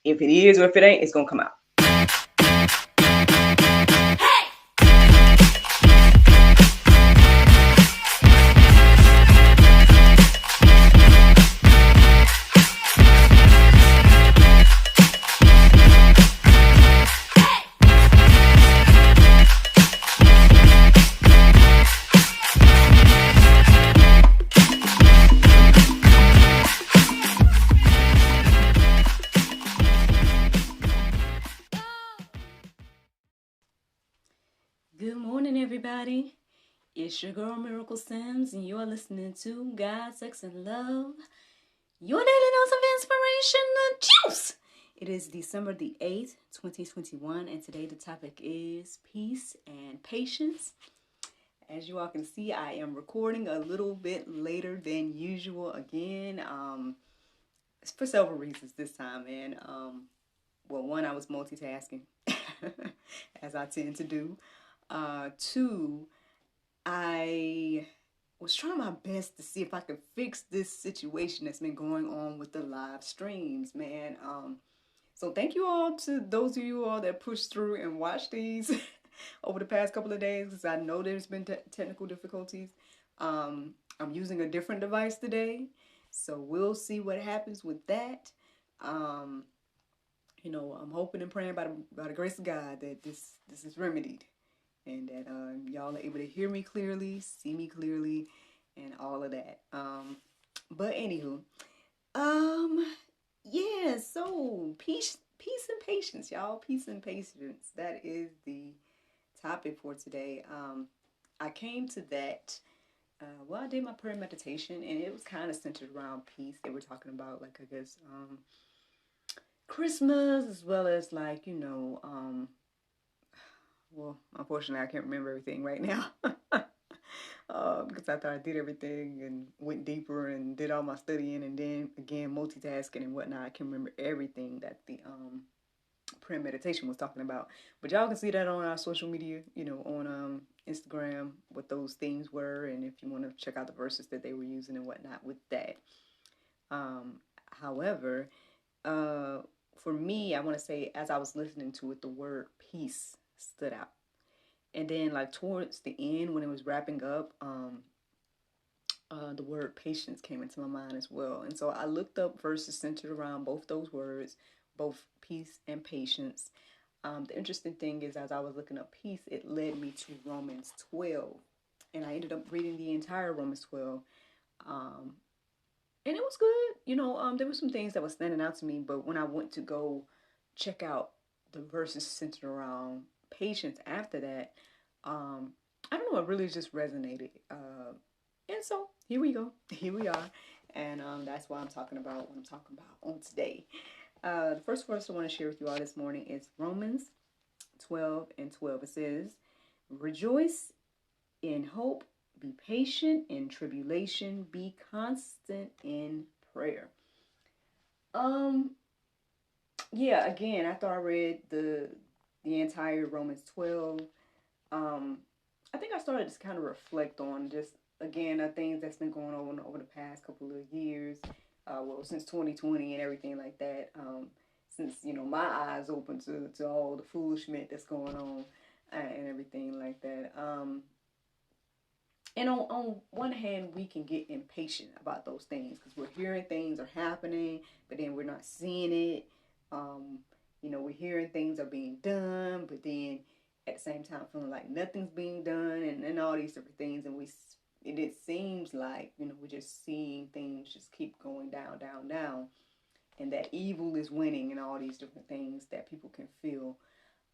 If it is or if it ain't, it's going to come out. Good morning, everybody. It's your girl, Miracle Sims, and you are listening to God, Sex, and Love, your daily dose of inspiration, the juice. It is December the 8th, 2021, and today the topic is peace and patience. As you all can see, I am recording a little bit later than usual again. It's for several reasons this time, man. Well, one, I was multitasking, as I tend to do. Two, I was trying my best to see if I could fix this situation that's been going on with the live streams, man. So thank you all to those of you all that pushed through and watched these over the past couple of days, because I know there's been technical difficulties. I'm using a different device today, so we'll see what happens with that. I'm hoping and praying by the grace of God that this is remedied, and that y'all are able to hear me clearly, see me clearly, and all of that. But anywho, yeah. So peace and patience, y'all. Peace and patience. That is the topic for today. I came to that. I did my prayer meditation, and it was kind of centered around peace. They were talking about, like, I guess, Christmas, as well as, like, well, unfortunately, I can't remember everything right now. Because I thought I did everything and went deeper and did all my studying, and then, again, multitasking and whatnot. I can remember everything that the prayer meditation was talking about. But y'all can see that on our social media, on Instagram, what those themes were, and if you want to check out the verses that they were using and whatnot with that. However, for me, I want to say, as I was listening to it, the word peace stood out. And then, like, towards the end, when it was wrapping up, the word patience came into my mind as well. And so I looked up verses centered around both those words, both peace and patience. The interesting thing is, as I was looking up peace, it led me to Romans 12. And I ended up reading the entire Romans 12. And it was good. There were some things that were standing out to me, but when I went to go check out the verses centered around patience after that, I don't know, it really just resonated. And so here we go. Here we are. And that's why I'm talking about what I'm talking about on today. The first verse I want to share with you all this morning is Romans 12:12. It says, "Rejoice in hope, be patient in tribulation, be constant in prayer." Yeah, again, after I read the entire Romans 12, I think I started to kind of reflect on just, again, the things that's been going on over the past couple of years, since 2020 and everything like that, since, my eyes open to all the foolishness that's going on and everything like that. And on one hand, we can get impatient about those things because we're hearing things are happening, but then we're not seeing it. We're hearing things are being done, but then at the same time feeling like nothing's being done, and all these different things. And it seems like, we're just seeing things just keep going down, down, down, and that evil is winning and all these different things that people can feel.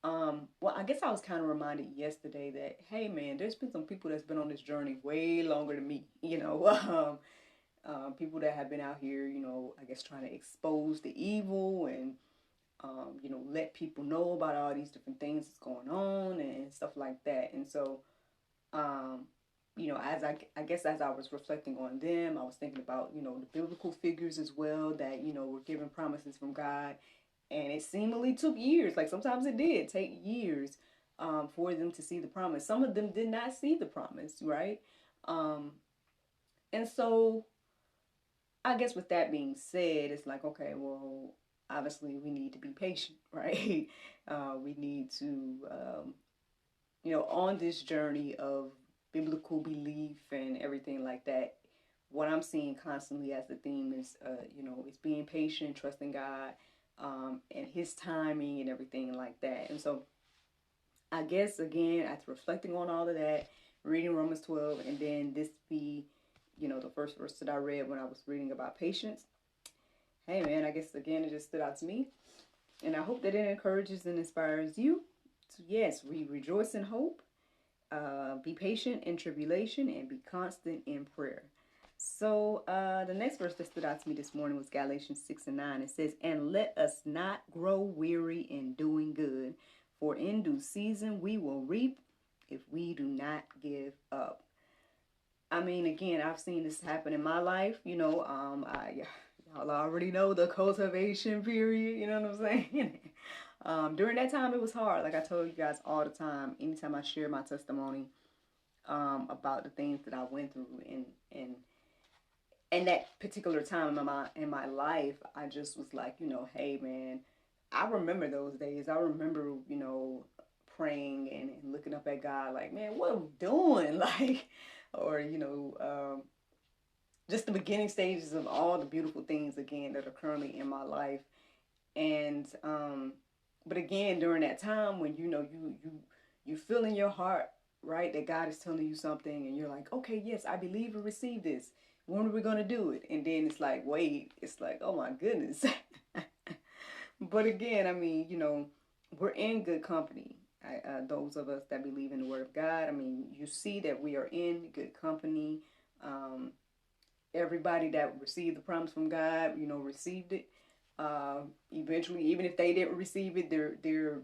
Well, I guess I was kind of reminded yesterday that, hey, man, there's been some people that's been on this journey way longer than me, people that have been out here, I guess trying to expose the evil and, let people know about all these different things that's going on and stuff like that. And so, as as I was reflecting on them, I was thinking about, the biblical figures as well that, were given promises from God. And it seemingly took years. Like, sometimes it did take years for them to see the promise. Some of them did not see the promise, right? And so I guess with that being said, it's like, okay, well, obviously we need to be patient, right? We need to, on this journey of biblical belief and everything like that, what I'm seeing constantly as the theme is, it's being patient, trusting God, and His timing and everything like that. And so, I guess again, after reflecting on all of that, reading Romans 12, and then this be, the first verse that I read when I was reading about patience. Hey man, I guess again it just stood out to me, and I hope that it encourages and inspires you. So yes, we rejoice in hope, be patient in tribulation, and be constant in prayer. So the next verse that stood out to me this morning was Galatians 6:9. It says, "And let us not grow weary in doing good, for in due season we will reap if we do not give up." I mean, again, I've seen this happen in my life. Y'all already know the cultivation period. You know what I'm saying? During that time, it was hard. Like I told you guys all the time. Anytime I share my testimony about the things that I went through, and that particular time in my life, I just was like, hey man, I remember those days. I remember, praying and looking up at God, like, man, what are we doing? Like, or just the beginning stages of all the beautiful things again that are currently in my life. And but again, during that time when you feel in your heart, right, that God is telling you something, and you're like, okay, yes, I believe and receive this. When are we gonna do it? And then it's like, wait, it's like, oh my goodness. But again, I mean, we're in good company. Those of us that believe in the Word of God, I mean, you see that we are in good company. Everybody that received the promise from God, received it. Eventually, even if they didn't receive it, their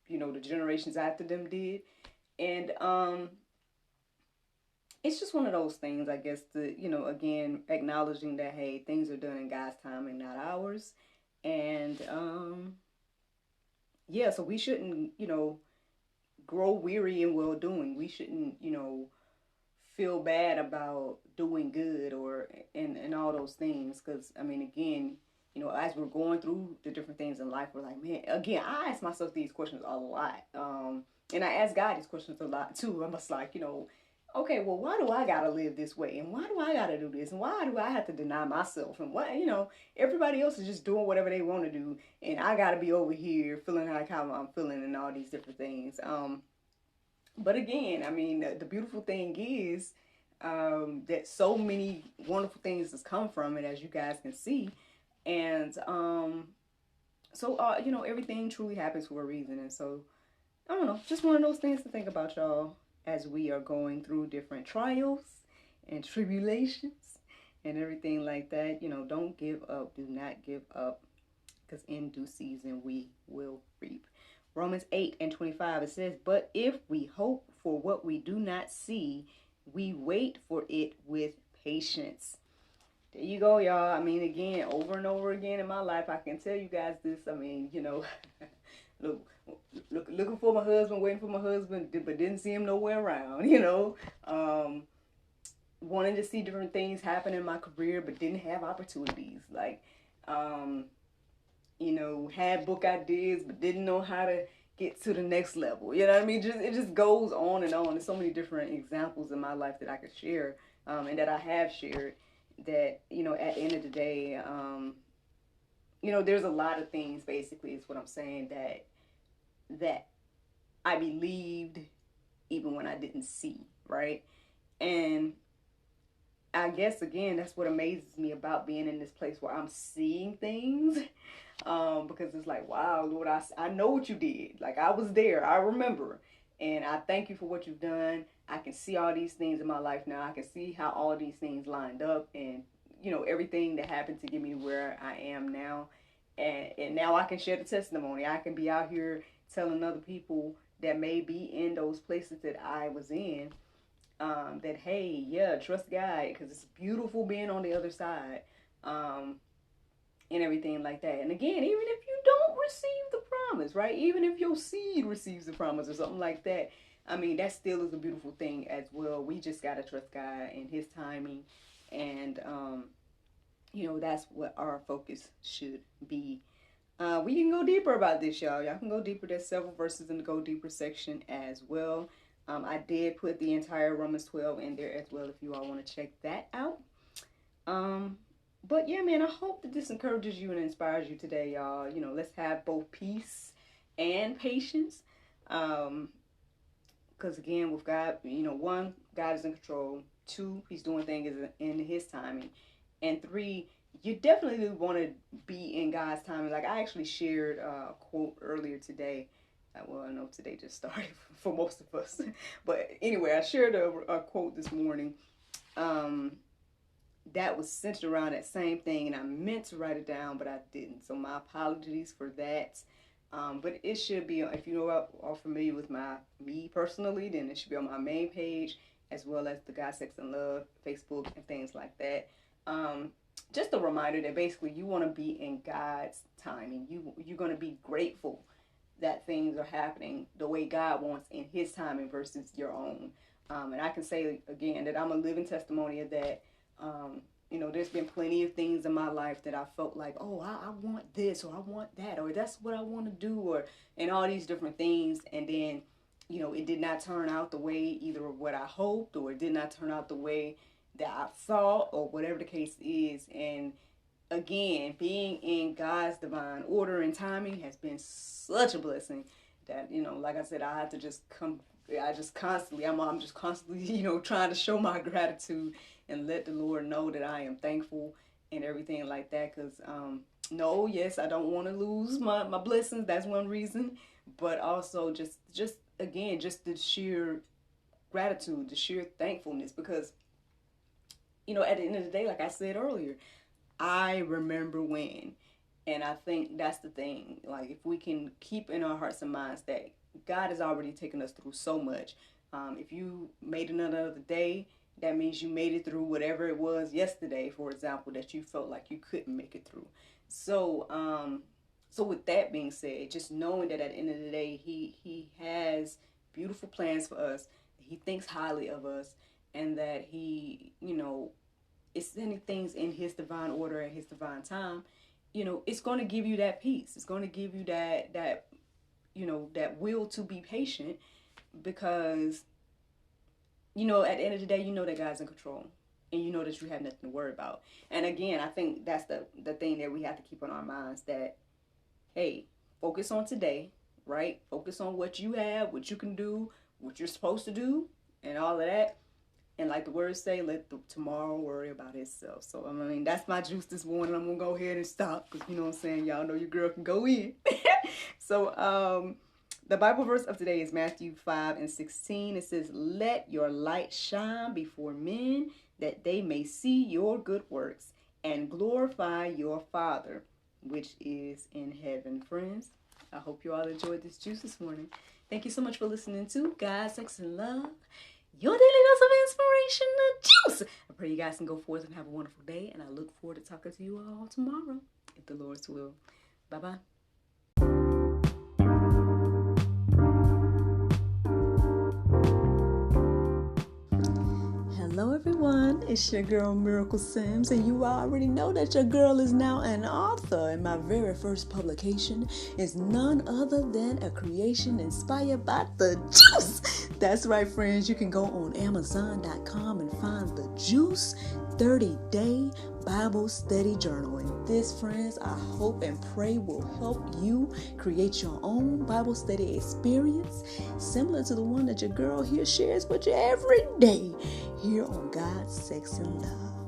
the generations after them did. And it's just one of those things, I guess, to, again, acknowledging that, hey, things are done in God's time and not ours. And so we shouldn't, grow weary in well doing. We shouldn't, feel bad about doing good and all those things. Because, I mean, again, as we're going through the different things in life, we're like, man, again, I ask myself these questions a lot. And I ask God these questions a lot too. I'm just like, okay, well, why do I gotta live this way? And why do I gotta do this? And why do I have to deny myself? And why, everybody else is just doing whatever they want to do. And I gotta be over here feeling like how I'm feeling and all these different things. But again, I mean, the beautiful thing is that so many wonderful things has come from it, as you guys can see. And everything truly happens for a reason. And so, I don't know, just one of those things to think about, y'all, as we are going through different trials and tribulations and everything like that. Don't give up. Do not give up, because in due season we will reap. Romans 8:25, it says, "But if we hope for what we do not see, we wait for it with patience." There you go, y'all. I mean, again, over and over again in my life, I can tell you guys this. I mean, looking for my husband, waiting for my husband, but didn't see him nowhere around, wanting to see different things happen in my career, but didn't have opportunities. Like, had book ideas, but didn't know how to get to the next level. You know what I mean? It just goes on and on. There's so many different examples in my life that I could share, and that I have shared, that, at the end of the day, there's a lot of things, basically, is what I'm saying, that I believed even when I didn't see, right? And I guess, again, that's what amazes me about being in this place where I'm seeing things, because it's like, wow, Lord, I know what you did. Like, I was there. I remember. And I thank you for what you've done. I can see all these things in my life now. I can see how all these things lined up, and, everything that happened to get me where I am now. And now I can share the testimony. I can be out here telling other people that may be in those places that I was in, that, hey, yeah, trust God, because it's beautiful being on the other side, and everything like that. And again, even if you don't receive the promise, right, even if your seed receives the promise or something like that, I mean, that still is a beautiful thing as well. We just got to trust God and His timing, and that's what our focus should be We can go deeper about this, y'all. Y'all can go deeper. There's several verses in the go deeper section as well. I did put the entire Romans 12 in there as well if you all want to check that out. But yeah, man, I hope that this encourages you and inspires you today, y'all. Let's have both peace and patience. Because again, with God, one, God is in control. Two, he's doing things in his timing. And three, you definitely want to be in God's timing. Like I actually shared a quote earlier today. Well, I know today just started for most of us. But anyway, I shared a quote this morning that was centered around that same thing. And I meant to write it down, but I didn't. So my apologies for that. But it should be, if you are familiar with me personally, then it should be on my main page, as well as the God, Sex, and Love Facebook and things like that. Just a reminder that basically you want to be in God's timing. You're going to be grateful that things are happening the way God wants in his timing versus your own. And I can say again that I'm a living testimony of that. There's been plenty of things in my life that I felt like, oh, I want this, or I want that, or that's what I want to do, and all these different things. And then, it did not turn out the way either what I hoped, or it did not turn out the way that I thought, or whatever the case is. And again, being in God's divine order and timing has been such a blessing that, like I said, I had to just I'm just constantly, trying to show my gratitude and let the Lord know that I am thankful and everything like that. Because, no, yes, I don't want to lose my blessings. That's one reason. But also just the sheer gratitude, the sheer thankfulness. Because, at the end of the day, like I said earlier, I remember when. And I think that's the thing. Like, if we can keep in our hearts and minds that God has already taken us through so much. If you made it another day, that means you made it through whatever it was yesterday, for example, that you felt like you couldn't make it through. So with that being said, just knowing that at the end of the day, he has beautiful plans for us. He thinks highly of us, and that he, is sending things in his divine order and his divine time. It's going to give you that peace. It's going to give you that will to be patient, because, at the end of the day, that God's in control, and that you have nothing to worry about. And again, I think that's the thing that we have to keep on our minds, that, hey, focus on today, right? Focus on what you have, what you can do, what you're supposed to do, and all of that. And like the words say, let tomorrow worry about itself. So, that's my juice this morning. I'm going to go ahead and stop, because, you know what I'm saying? Y'all know your girl can go in. So, the Bible verse of today is Matthew 5:16. It says, let your light shine before men, that they may see your good works and glorify your Father, which is in heaven. Friends, I hope you all enjoyed this juice this morning. Thank you so much for listening to God, Sex, and Love, your daily dose of inspiration, the juice. I pray you guys can go forth and have a wonderful day, and I look forward to talking to you all tomorrow, if the Lord's will. Bye-bye. Hello everyone, it's your girl Miracle Sims, and you already know that your girl is now an author, and my very first publication is none other than a creation inspired by the juice. That's right, friends, you can go on Amazon.com and find the Juice 30-Day Bible Study Journal. And this, friends, I hope and pray will help you create your own Bible study experience similar to the one that your girl here shares with you every day here on God, Sex, and Love.